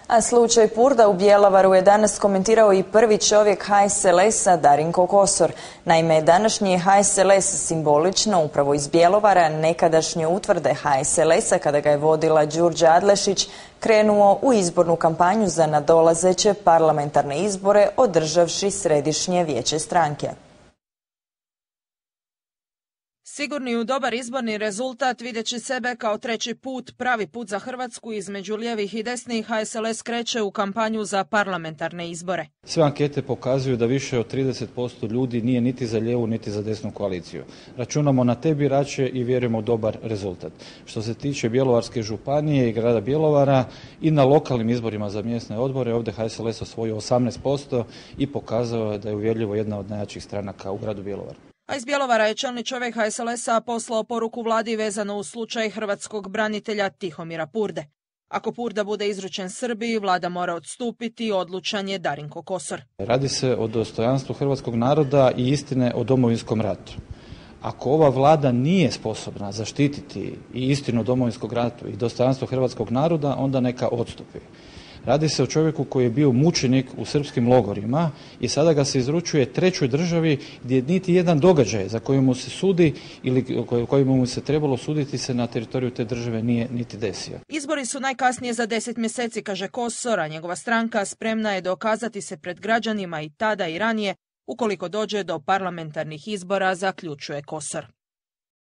A slučaj Purda u Bjelovaru je danas komentirao i prvi čovjek HSLS-a Darinko Kosor. Naime, današnji je HSLS simbolično upravo iz Bjelovara, nekadašnje utvrde HSLS-a kada ga je vodila Đurđa Adlešić, krenuo u izbornu kampanju za nadolazeće parlamentarne izbore održavši središnje vijeće stranke. Sigurni u dobar izborni rezultat, videći sebe kao treći put, pravi put za Hrvatsku između lijevih i desnih, HSLS kreće u kampanju za parlamentarne izbore. Sve ankete pokazuju da više od 30% ljudi nije niti za lijevu niti za desnu koaliciju. Računamo na te birače i vjerujemo u dobar rezultat. Što se tiče Bjelovarske županije i grada Bjelovara i na lokalnim izborima za mjesne odbore, ovdje HSLS osvojio 18% i pokazao je da je uvjerljivo jedna od najjačih stranaka u gradu Bjelovaru. A iz Bjelovara je čelni čovjek HSLS-a poslao poruku vladi vezano uz slučaj hrvatskog branitelja Tihomira Purde. Ako Purda bude izručen Srbiji, vlada mora odstupiti, odlučan je Darinko Kosor. Radi se o dostojanstvu hrvatskog naroda i istine o Domovinskom ratu. Ako ova vlada nije sposobna zaštititi i istinu o Domovinskom ratu i dostojanstvo hrvatskog naroda, onda neka odstupi. Radi se o čovjeku koji je bio mučenik u srpskim logorima i sada ga se izručuje trećoj državi gdje niti jedan događaj za koji mu se sudi ili kojemu mu se trebalo suditi se na teritoriju te države nije niti desio. Izbori su najkasnije za 10 mjeseci, kaže Kosor, a njegova stranka spremna je dokazati se pred građanima i tada i ranije ukoliko dođe do parlamentarnih izbora, zaključuje Kosor.